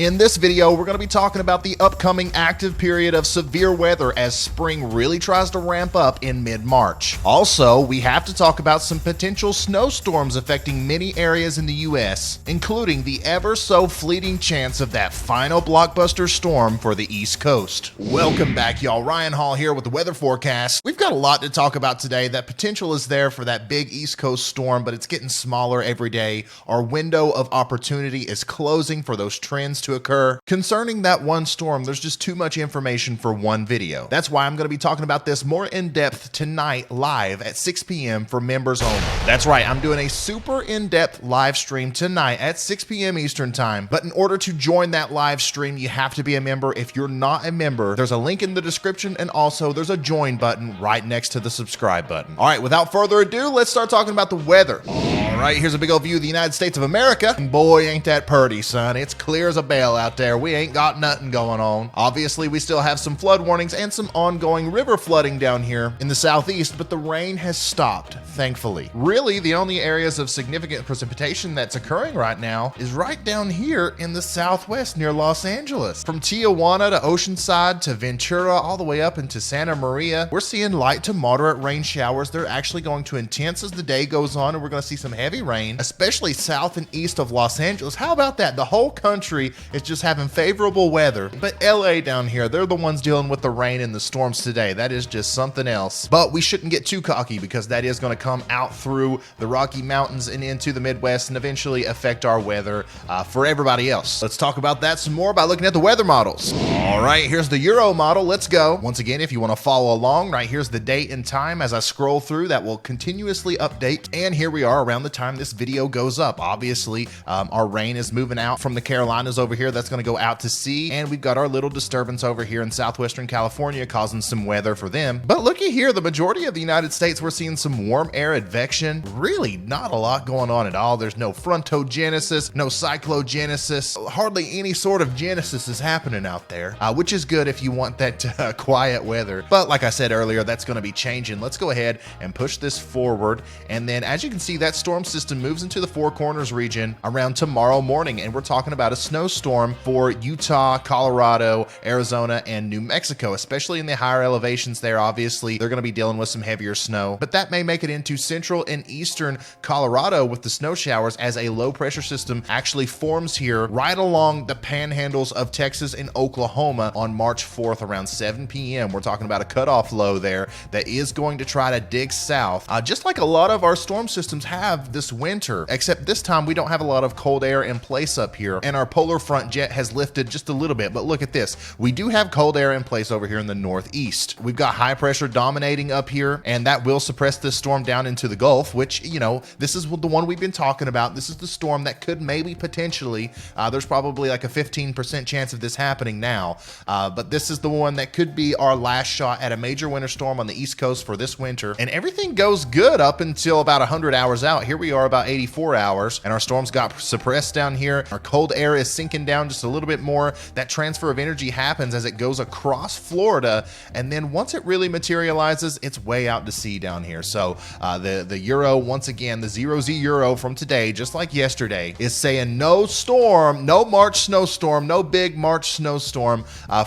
In this video, we're going to be talking about the upcoming active period of severe weather as spring really tries to ramp up in mid-March. Also, we have to talk about some potential snowstorms affecting many areas in the US, including the ever so fleeting chance of that final blockbuster storm for the East Coast. Welcome back, y'all. Ryan Hall here with the weather forecast. We've got a lot to talk about today. That potential is there for that big East Coast storm, but it's getting smaller every day. Our window of opportunity is closing for those trends to occur. Concerning that one storm, there's just too much information for one video. That's why I'm going to be talking about this more in depth tonight live at 6 p.m. for members only. That's right, I'm doing a super in-depth live stream tonight at 6 p.m. Eastern time. But in order to join that live stream, you have to be a member. If you're not a member, there's a link in the description, and also there's a join button right next to the subscribe button. All right, without further ado, let's start talking about the weather. All right, here's a big old view of the United States of America. And boy, ain't that purty, son. It's clear as a bell out there. We ain't got nothing going on. Obviously, we still have some flood warnings and some ongoing river flooding down here in the southeast, but the rain has stopped, thankfully. Really, the only areas of significant precipitation that's occurring right now is right down here in the southwest near Los Angeles. From Tijuana to Oceanside to Ventura, all the way up into Santa Maria, we're seeing light to moderate rain showers. They're actually going to intense as the day goes on, and we're going to see some heavy rain, especially south and east of Los Angeles. How about that? The whole country is just having favorable weather, but LA down here, they're the ones dealing with the rain and the storms today. That is just something else. But we shouldn't get too cocky, because that is going to come out through the Rocky Mountains and into the Midwest and eventually affect our weather for everybody else. Let's talk about that some more by looking at the weather models. All right, here's the Euro model. Let's go. Once again, if you want to follow along, right here's the date and time as I scroll through. That will continuously update. And here we are around the time this video goes up. Obviously, our rain is moving out from the Carolinas over here. That's going to go out to sea. And we've got our little disturbance over here in southwestern California causing some weather for them. But looky here, the majority of the United States, we're seeing some warm air advection. Really not a lot going on at all. There's no frontogenesis, no cyclogenesis. Hardly any sort of genesis is happening out there, which is good if you want that quiet weather. But like I said earlier, that's going to be changing. Let's go ahead and push this forward. And then as you can see, that storm system moves into the Four Corners region around tomorrow morning. And we're talking about a snowstorm for Utah, Colorado, Arizona, and New Mexico, especially in the higher elevations there. Obviously, they're going to be dealing with some heavier snow, but that may make it into central and eastern Colorado with the snow showers as a low pressure system actually forms here right along the panhandles of Texas and Oklahoma on March 4th around 7 p.m. We're talking about a cutoff low there that is going to try to dig south, just like a lot of our storm systems have this winter, except this time we don't have a lot of cold air in place up here, and our polar front jet has lifted just a little bit. But look at this, we do have cold air in place over here in the northeast. We've got high pressure dominating up here, and that will suppress this storm down into the Gulf, which, you know, this is the one we've been talking about. This is the storm that could maybe potentially, there's probably like a 15% chance of this happening now, but this is the one that could be our last shot at a major winter storm on the East Coast for this winter. And everything goes good up until about 100 hours out. Here we are about 84 hours, and our storms got suppressed down here. Our cold air is sinking down just a little bit more. That transfer of energy happens as it goes across Florida, and then once it really materializes, it's way out to sea down here. So the Euro, once again, the 0Z Euro from today, just like yesterday, is saying no storm, no March snowstorm, no big March snowstorm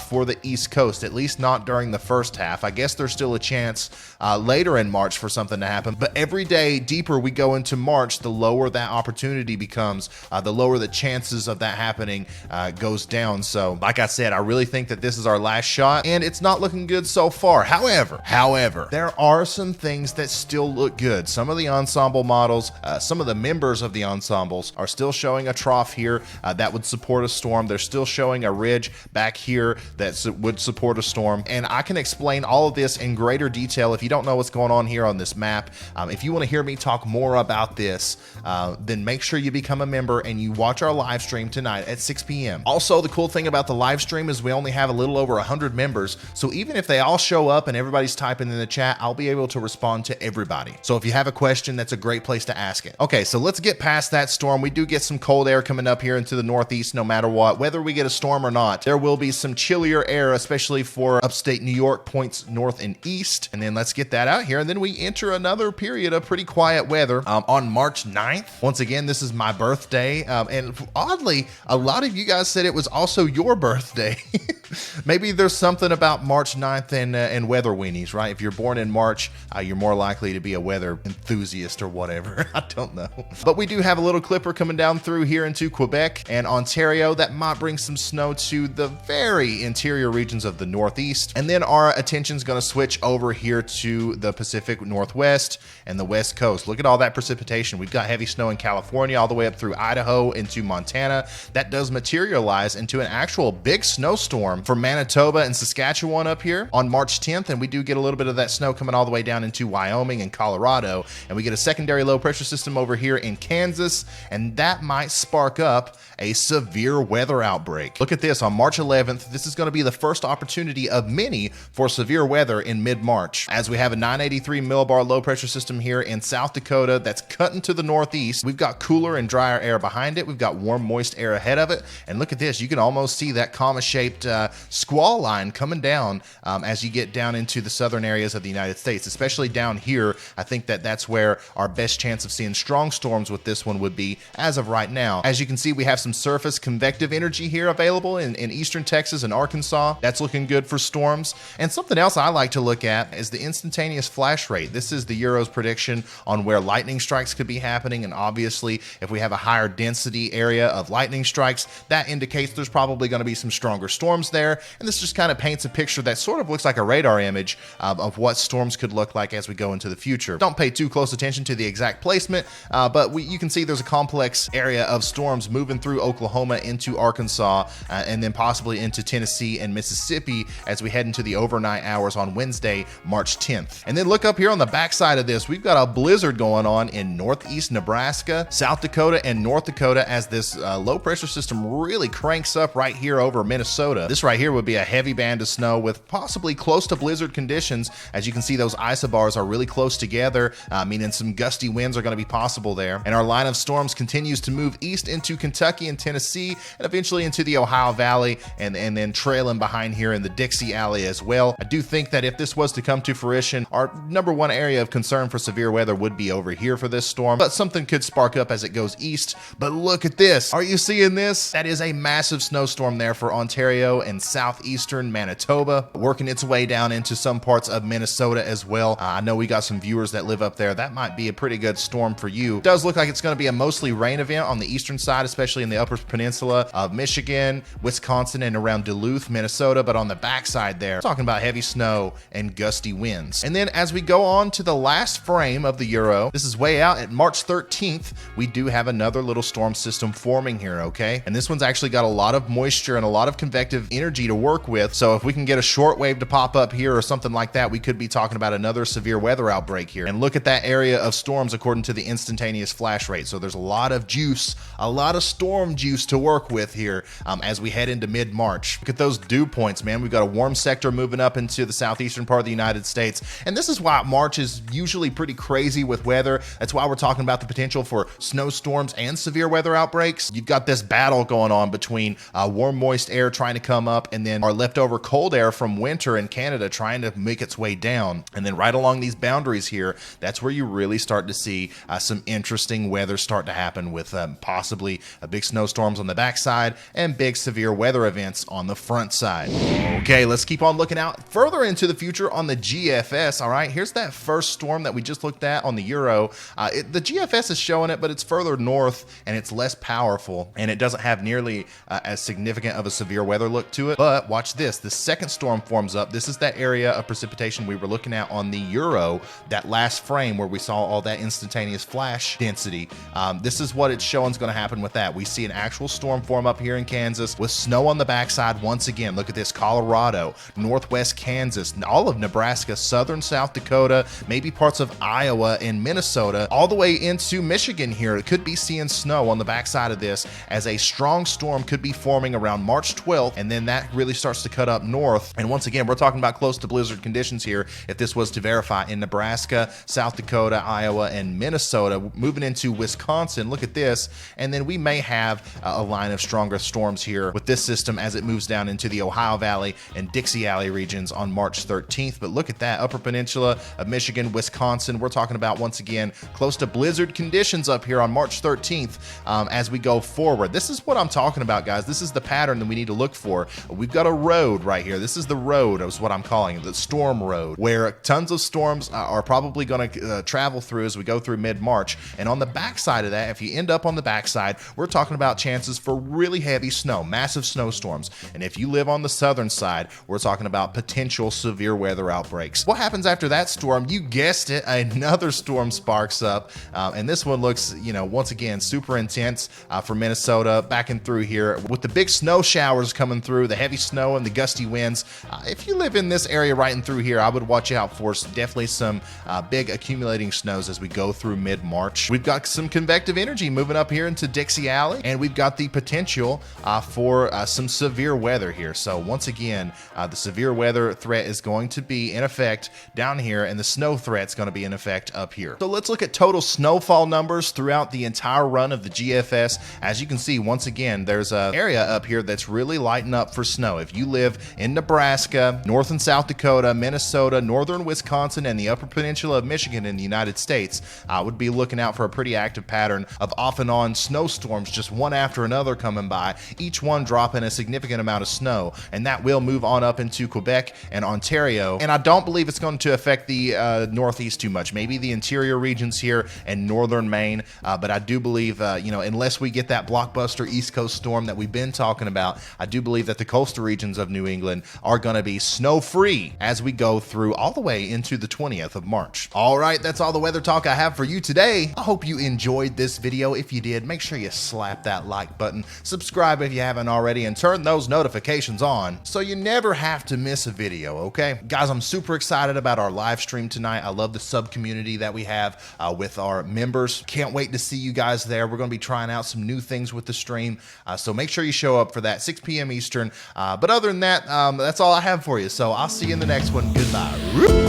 for the East Coast, at least not during the first half. I guess there's still a chance later in March for something to happen, but every day deeper we go into March, the lower that opportunity becomes, the lower the chances of that happening goes down. So like I said, I really think that this is our last shot, and it's not looking good so far. However, there are some things that still look good. Some of the ensemble models, some of the members of the ensembles are still showing a trough here that would support a storm. They're still showing a ridge back here that would support a storm. And I can explain all of this in greater detail if you don't know what's going on here on this map. If you want to hear me talk more about this, then make sure you become a member and you watch our live stream tonight at 6 p.m. Also, the cool thing about the live stream is we only have a little over 100 members. So even if they all show up and everybody's typing in the chat, I'll be able to respond to everybody. So if you have a question, that's a great place to ask it. Okay, so let's get past that storm. We do get some cold air coming up here into the northeast no matter what. Whether we get a storm or not, there will be some chillier air, especially for upstate New York, points north and east. And then let's get that out here. And then we enter another period of pretty quiet weather on March 9th. Once again, this is my birthday. And oddly, a lot lot of you guys said it was also your birthday. Maybe there's something about March 9th and weather weenies, right? If you're born in March, you're more likely to be a weather enthusiast or whatever. I don't know. But we do have a little clipper coming down through here into Quebec and Ontario that might bring some snow to the very interior regions of the Northeast. And then our attention's going to switch over here to the Pacific Northwest and the West Coast. Look at all that precipitation. We've got heavy snow in California all the way up through Idaho into Montana. That does materialize into an actual big snowstorm for Manitoba and Saskatchewan up here on March 10th. And we do get a little bit of that snow coming all the way down into Wyoming and Colorado. And we get a secondary low pressure system over here in Kansas. And that might spark up a severe weather outbreak. Look at this on March 11th. This is going to be the first opportunity of many for severe weather in mid-March, as we have a 983 millibar low pressure system here in South Dakota that's cutting to the northeast. We've got cooler and drier air behind it. We've got warm, moist air ahead of it. And look at this. You can almost see that comma-shaped squall line coming down as you get down into the southern areas of the United States, especially down here. I think that's where our best chance of seeing strong storms with this one would be as of right now. As you can see, we have some surface convective energy here available in eastern Texas and Arkansas. That's looking good for storms. And something else I like to look at is the instantaneous flash rate. This is the Euro's prediction on where lightning strikes could be happening. And obviously, if we have a higher density area of lightning strikes, that indicates there's probably going to be some stronger storms there. And this just kind of paints a picture that sort of looks like a radar image of what storms could look like as we go into the future. Don't pay too close attention to the exact placement, but you can see there's a complex area of storms moving through Oklahoma into Arkansas and then possibly into Tennessee and Mississippi as we head into the overnight hours on Wednesday, March 10th. And then look up here on the backside of this, we've got a blizzard going on in northeast Nebraska, South Dakota, and North Dakota as this low pressure system really cranks up right here over Minnesota. This right here would be a heavy band of snow with possibly close to blizzard conditions. As you can see, those isobars are really close together, meaning some gusty winds are going to be possible there. And our line of storms continues to move east into Kentucky and Tennessee, and eventually into the Ohio Valley, and then trailing behind here in the Dixie Alley as well. I do think that if this was to come to fruition, our number one area of concern for severe weather would be over here for this storm, but something could spark up as it goes east. But look at this. Are you seeing this? That is a massive snowstorm there for Ontario and southeastern Manitoba, working its way down into some parts of Minnesota as well. I know we got some viewers that live up there. That might be a pretty good storm for you. It does look like it's going to be a mostly rain event on the eastern side, especially in the upper peninsula of Michigan, Wisconsin, and around Duluth, Minnesota. But on the backside there, talking about heavy snow and gusty winds. And then as we go on to the last frame of the Euro, this is way out at March 13th, we do have another little storm system forming here, okay? And this one's actually got a lot of moisture and a lot of convective energy to work with. So if we can get a short wave to pop up here or something like that, we could be talking about another severe weather outbreak here. And look at that area of storms according to the instantaneous flash rate. So there's a lot of juice, a lot of storm juice to work with here as we head into mid-March. Look at those dew points, man. We've got a warm sector moving up into the southeastern part of the United States. And this is why March is usually pretty crazy with weather. That's why we're talking about the potential for snowstorms and severe weather outbreaks. You've got this battle going on between warm, moist air trying to come up and then our leftover cold air from winter in Canada trying to make its way down. And then right along these boundaries here, that's where you really start to see some interesting weather start to happen with possibly big snowstorms on the backside and big severe weather events on the front side. Okay, let's keep on looking out further into the future on the GFS. All right, here's that first storm that we just looked at on the Euro. The GFS is showing it, but it's further north and it's less powerful and it doesn't have nearly as significant of a severe weather look to it. But watch this, the second storm forms up. This is that area of precipitation we were looking at on the Euro, that last frame where we saw all that instantaneous flash density. This is what it's showing is going to happen with that. We see an actual storm form up here in Kansas with snow on the backside once again. Look at this, Colorado, northwest Kansas, all of Nebraska, southern South Dakota, maybe parts of Iowa and Minnesota, all the way into Michigan here. It could be seeing snow on the backside of this as a strong storm could be forming around March 12th, and then that really starts to cut up north. And once again, we're talking about close to blizzard conditions here if this was to verify in Nebraska, South Dakota, Iowa, and Minnesota. Moving into Wisconsin, look at this, and then we may have a line of stronger storms here with this system as it moves down into the Ohio Valley and Dixie Alley regions on March 13th. But look at that, Upper Peninsula of Michigan, Wisconsin. We're talking about, once again, close to blizzard conditions up here on March 13th as we go forward. This is what I'm talking about, guys. This is the pattern that we need to look for. We've got a road right here. This is the road, is what I'm calling it, the storm road, where tons of storms are probably going to travel through as we go through mid-March. And on the backside of that, if you end up on the backside, we're talking about chances for really heavy snow, massive snowstorms. And if you live on the southern side, we're talking about potential severe weather outbreaks. What happens after that storm? You guessed it, another storm sparks up. And this one looks, once again, super intense for Minnesota, back and through here with the big snow showers coming through, the heavy snow and the gusty winds. If you live in this area right and through here, I would watch out for definitely some big accumulating snows as we go through mid-March. We've got some convective energy moving up here into Dixie Alley, and we've got the potential for some severe weather here. So once again, the severe weather threat is going to be in effect down here, and the snow threat's going to be in effect up here. So let's look at total snowfall numbers throughout the entire run of the GFS. As you can see, once again, there's an area up here that's really lighting up for snow. If you live in Nebraska, North and South Dakota, Minnesota, northern Wisconsin, and the Upper Peninsula of Michigan in the United States, I would be looking out for a pretty active pattern of off and on snowstorms, just one after another coming by, each one dropping a significant amount of snow, and that will move on up into Quebec and Ontario. And I don't believe it's going to affect the Northeast too much, maybe the interior regions here and northern Maine, but I do believe, unless we get that blockbuster East Coast storm that we've been talking about, I do believe that the coastal regions of New England are going to be snow-free as we go through all the way into the 20th of March. All right, that's all the weather talk I have for you today. I hope you enjoyed this video. If you did, make sure you slap that like button, subscribe if you haven't already, and turn those notifications on so you never have to miss a video, okay? Guys, I'm super excited about our live stream tonight. I love the sub community that we have with our members. Can't wait to see you guys there. We're going to be trying out some new things with the stream, so make sure you show up for that, 6 p.m. Eastern. But other than that, that's all I have for you. So I'll see you in the next one. Goodbye.